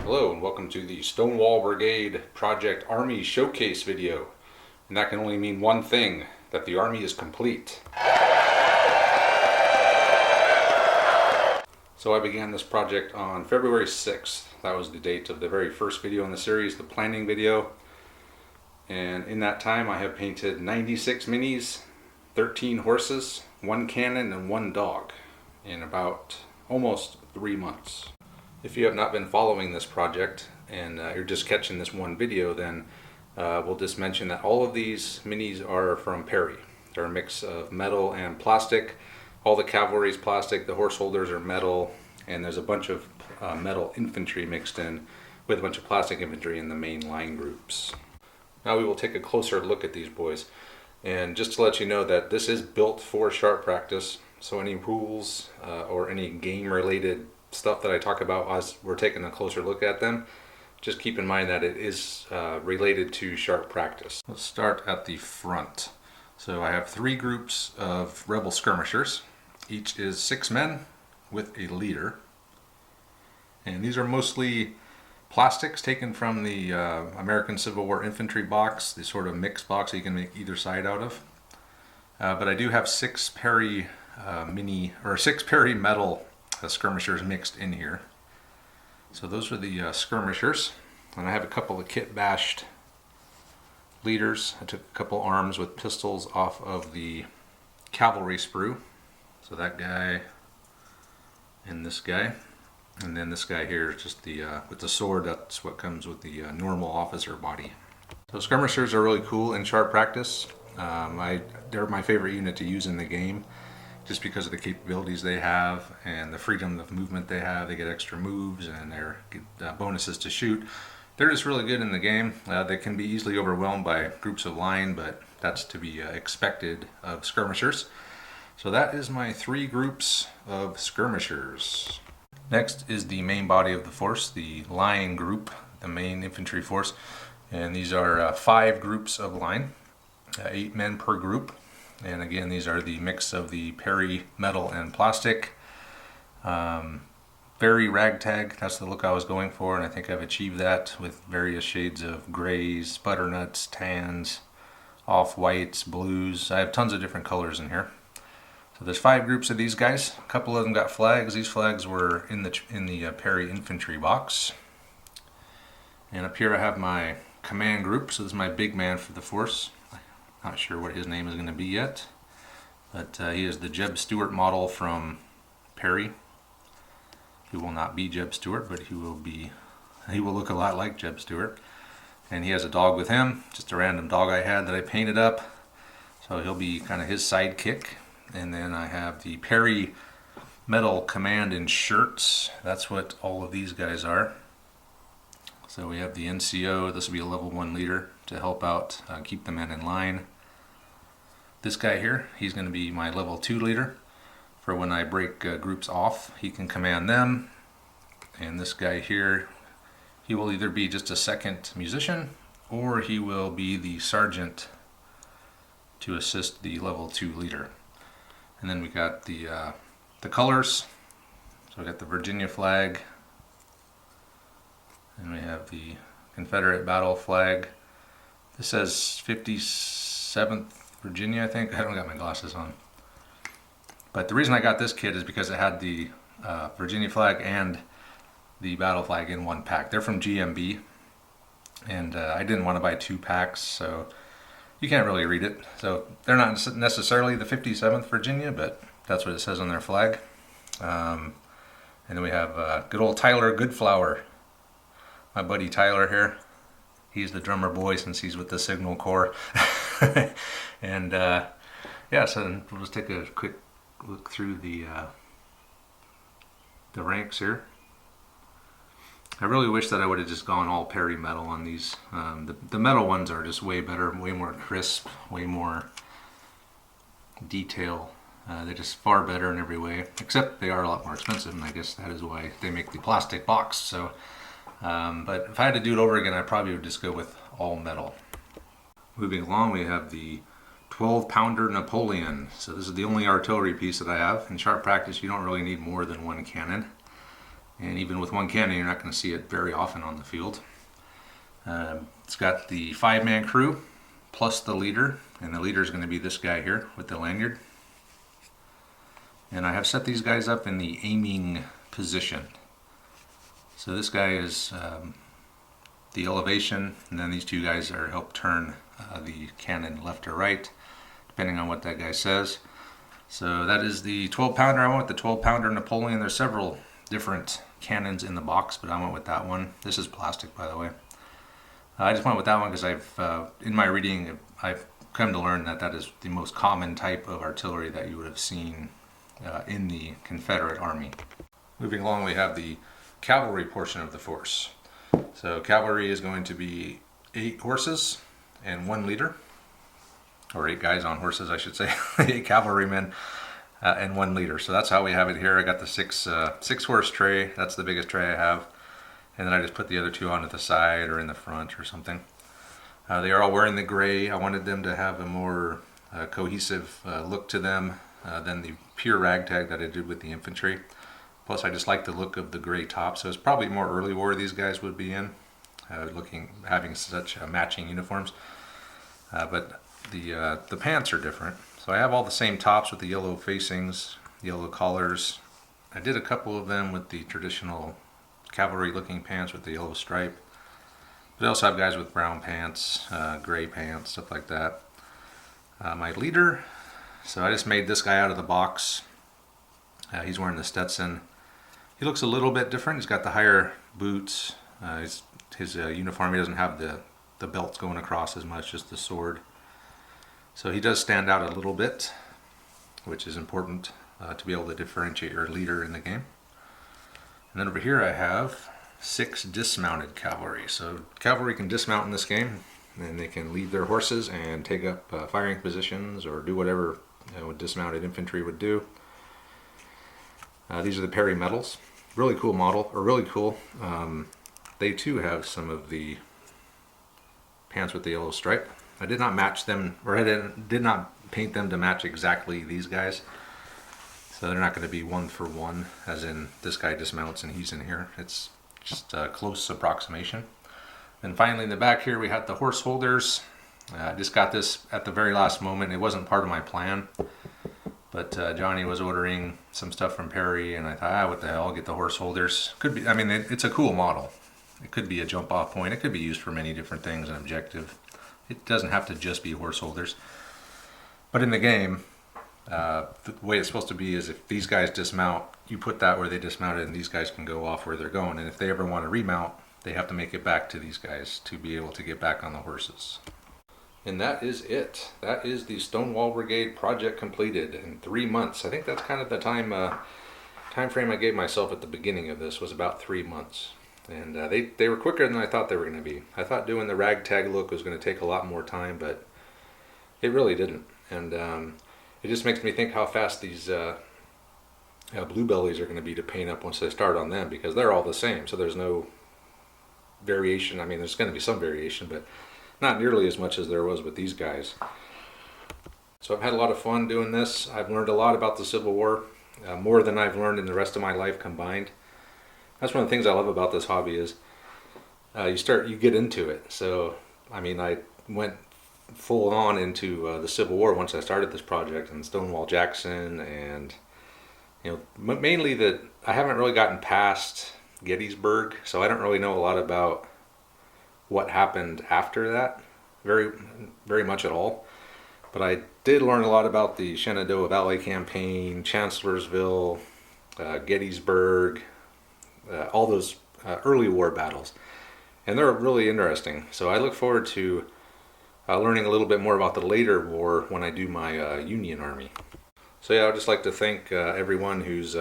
Hello and welcome to the Stonewall Brigade Project Army Showcase video. And that can only mean one thing, that the Army is complete. So I began this project on February 6th. That was the date of the very first video in the series, the planning video. And in that time I have painted 96 minis, 13 horses, 1 cannon, and 1 dog in about almost 3 months. If you have not been following this project and you're just catching this one video, then we'll just mention that all of these minis are from Perry. They're a mix of metal and plastic. All the cavalry is plastic, the horse holders are metal, and there's a bunch of metal infantry mixed in with a bunch of plastic infantry in the main line groups. Now we will take a closer look at these boys. And just to let you know that this is built for sharp practice, so any rules or any game related stuff that I talk about as we're taking a closer look at them, just keep in mind that it is related to sharp practice. Let's start at the front. So I have 3 groups of rebel skirmishers. Each is 6 men with a leader. And these are mostly plastics taken from the American Civil War infantry box, the sort of mixed box that you can make either side out of. But I do have 6 Perry metal skirmishers mixed in here. So those are the skirmishers, and I have a couple of kit bashed leaders. I took a couple arms with pistols off of the cavalry sprue. So that guy and this guy, and then this guy here is just the with the sword. That's what comes with the normal officer body. So skirmishers are really cool in sharp practice. They're my favorite unit to use in the game, just because of the capabilities they have and the freedom of movement they have. They get extra moves and they get bonuses to shoot. They're just really good in the game. They can be easily overwhelmed by groups of line, but that's to be expected of skirmishers. So that is my 3 groups of skirmishers. Next is the main body of the force, the line group, the main infantry force. And these are 5 groups of line, 8 men per group. And again, these are the mix of the Perry metal and plastic. Very ragtag, that's the look I was going for, and I think I've achieved that with various shades of grays, butternuts, tans, off-whites, blues. I have tons of different colors in here. So there's 5 groups of these guys. A couple of them got flags. These flags were in the Perry infantry box. And up here I have my command group. So this is my big man for the force. Not sure what his name is going to be yet, but he is the Jeb Stuart model from Perry. He will not be Jeb Stuart, but he will look a lot like Jeb Stuart. And he has a dog with him, just a random dog I had that I painted up. So he'll be kind of his sidekick. And then I have the Perry metal command in shirts. That's what all of these guys are. So we have the NCO. This will be a level 1 leader to help out, keep the men in line. This guy here, he's going to be my level 2 leader for when I break groups off. He can command them. And this guy here, he will either be just a second musician or he will be the sergeant to assist the level 2 leader. And then we got the colors. So we got the Virginia flag, and we have the Confederate battle flag. This says 57th Virginia, I think. I haven't got my glasses on. But the reason I got this kit is because it had the Virginia flag and the battle flag in one pack. They're from GMB, and I didn't want to buy 2 packs, so you can't really read it. So they're not necessarily the 57th Virginia, but that's what it says on their flag. And then we have good old Tyler Goodflower, my buddy Tyler here. He's the drummer boy since he's with the Signal Corps. And yeah, so we'll just take a quick look through the ranks here. I really wish that I would have just gone all Perry metal on these. The metal ones are just way better, way more crisp, way more detail. They're just far better in every way, except they are a lot more expensive, and I guess that is why they make the plastic box. So, but if I had to do it over again, I probably would just go with all metal. Moving along, we have the 12-pounder Napoleon. So this is the only artillery piece that I have. In sharp practice, you don't really need more than 1 cannon. And even with one cannon, you're not going to see it very often on the field. It's got the 5-man crew plus the leader, and the leader is going to be this guy here with the lanyard. And I have set these guys up in the aiming position. So this guy is the elevation, and then these two guys are help turn the cannon left or right, depending on what that guy says. So that is the 12-pounder. I went with the 12-pounder Napoleon. There's several different cannons in the box, but I went with that one. This is plastic, by the way. I just went with that one because in my reading, I've come to learn that that is the most common type of artillery that you would have seen in the Confederate Army. Moving along, we have the cavalry portion of the force. So cavalry is going to be 8 horses and 1 leader, or 8 guys on horses, I should say. 8 cavalrymen and 1 leader. So that's how we have it here. I got the 6 horse tray. That's the biggest tray I have. And then I just put the other 2 onto the side or in the front or something. They are all wearing the gray. I wanted them to have a more cohesive look to them than the pure ragtag that I did with the infantry. Plus, I just like the look of the gray top, so it's probably more early war these guys would be in, having such matching uniforms. But the pants are different. So I have all the same tops with the yellow facings, yellow collars. I did a couple of them with the traditional cavalry-looking pants with the yellow stripe. But I also have guys with brown pants, gray pants, stuff like that. My leader, so I just made this guy out of the box. He's wearing the Stetson. He looks a little bit different. He's got the higher boots. His uniform, he doesn't have the belts going across as much, just the sword. So he does stand out a little bit, which is important to be able to differentiate your leader in the game. And then over here I have 6 dismounted cavalry. So cavalry can dismount in this game, and they can leave their horses and take up firing positions or do whatever dismounted infantry would do. These are the Perry medals. Really cool model, or really cool. They too have some of the pants with the yellow stripe. I did not match them, or I did not paint them to match exactly these guys. So they're not going to be 1 for 1, as in this guy dismounts and he's in here. It's just a close approximation. And finally in the back here we have the horse holders. I just got this at the very last moment. It wasn't part of my plan. But Johnny was ordering some stuff from Perry, and I thought, what the hell, I'll get the horse holders. Could be, I mean, it's a cool model. It could be a jump off point. It could be used for many different things, an objective. It doesn't have to just be horse holders. But in the game, the way it's supposed to be is if these guys dismount, you put that where they dismounted, and these guys can go off where they're going. And if they ever want to remount, they have to make it back to these guys to be able to get back on the horses. And that is it. That is the Stonewall Brigade project completed in 3 months. I think that's kind of the time frame I gave myself at the beginning of this, was about 3 months. And they were quicker than I thought they were going to be. I thought doing the ragtag look was going to take a lot more time, but it really didn't. And it just makes me think how fast these blue bellies are going to be to paint up once they start on them, because they're all the same. So there's no variation. I mean, there's going to be some variation, but not nearly as much as there was with these guys. So I've had a lot of fun doing this. I've learned a lot about the Civil War, more than I've learned in the rest of my life combined. That's one of the things I love about this hobby is you get into it. So, I mean, I went full on into the Civil War once I started this project, and Stonewall Jackson, and mainly that I haven't really gotten past Gettysburg, so I don't really know a lot about what happened after that, very much at all. But I did learn a lot about the Shenandoah Valley Campaign, Chancellorsville, Gettysburg, all those early war battles, and they're really interesting. So I look forward to learning a little bit more about the later war when I do my Union Army. So yeah, I'd just like to thank everyone who's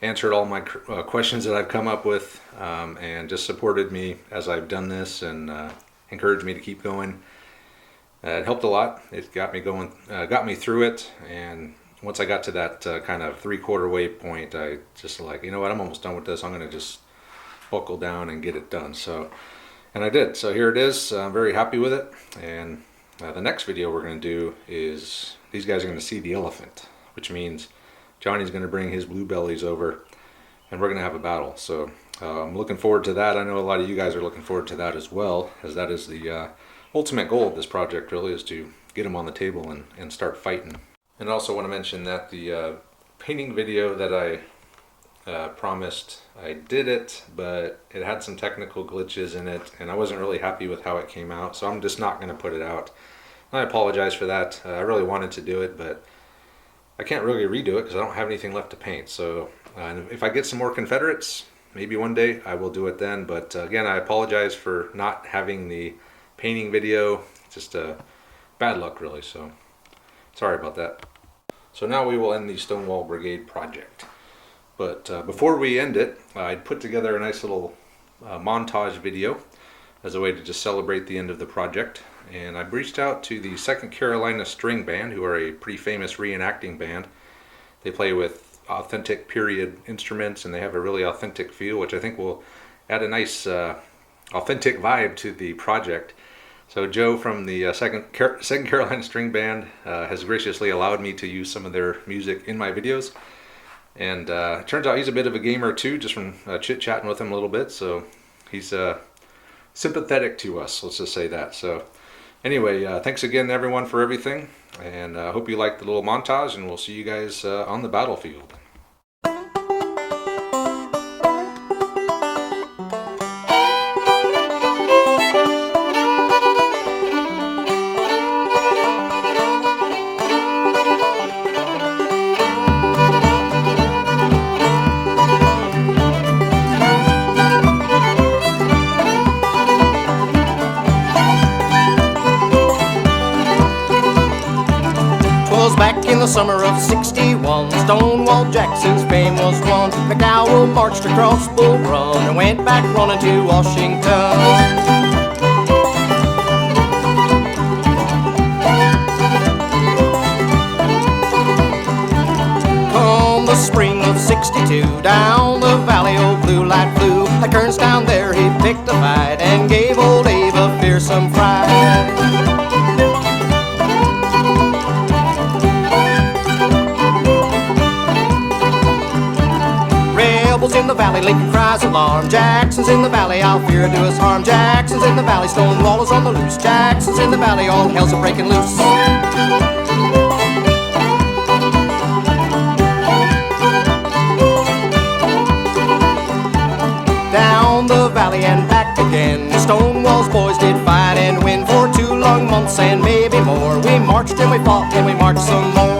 answered all my questions that I've come up with, and just supported me as I've done this, and encouraged me to keep going. It helped a lot. It got me going, got me through it, and once I got to that kind of 3/4 way point, I just like, you know what, I'm almost done with this. I'm going to just buckle down and get it done. So, and I did. So here it is. I'm very happy with it. And the next video we're going to do is these guys are going to see the elephant, which means Johnny's going to bring his blue bellies over, and we're going to have a battle. So I'm looking forward to that. I know a lot of you guys are looking forward to that as well, as that is the ultimate goal of this project, really, is to get them on the table and start fighting. And I also want to mention that the painting video that I promised, I did it, but it had some technical glitches in it, and I wasn't really happy with how it came out, so I'm just not going to put it out. I apologize for that. I really wanted to do it, but I can't really redo it because I don't have anything left to paint. So if I get some more Confederates, maybe one day I will do it then. But again, I apologize for not having the painting video. Just bad luck, really. So sorry about that. So now we will end the Stonewall Brigade project. But before we end it, I'd put together a nice little montage video as a way to just celebrate the end of the project. And I reached out to the 2nd Carolina String Band, who are a pretty famous reenacting band. They play with authentic period instruments, and they have a really authentic feel, which I think will add a nice authentic vibe to the project. So Joe from the 2nd Carolina String Band has graciously allowed me to use some of their music in my videos. And it turns out he's a bit of a gamer too, just from chit-chatting with him a little bit. So he's sympathetic to us, let's just say that. So anyway, thanks again everyone for everything, and I hope you liked the little montage, and we'll see you guys on the battlefield. Back in the summer of '61, Stonewall Jackson's fame was won. McDowell marched across Bull Run and went back running to Washington. Come the spring of '62, down the valley old blue light flew. Like Kearns down there, he picked a fight and gave old Abe a fearsome fright. In the valley, Lincoln cries alarm. Jackson's in the valley, I'll fear do us harm. Jackson's in the valley, Stonewall is on the loose. Jackson's in the valley, all hell's a breaking loose. Down the valley and back again, Stonewall's boys did fight and win. For 2 long months and maybe more, we marched and we fought and we marched some more.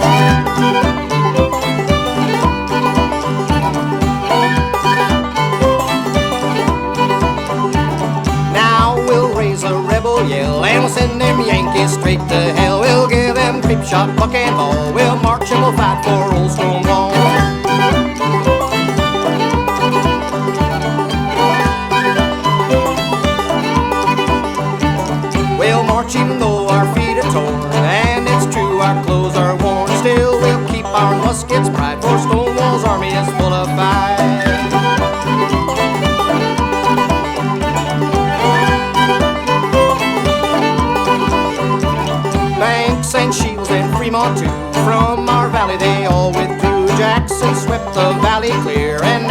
Yell, and we'll send them Yankees straight to hell. We'll give them creep shot, buck and ball. We'll march and we'll fight for old Stonewall. We'll march even though our feet are torn, and it's true our clothes are worn. Still we'll keep our muskets bright, for Stonewall's army is full of fight. And Shields and Fremont too, from our valley they all withdrew. Jackson swept the valley clear, and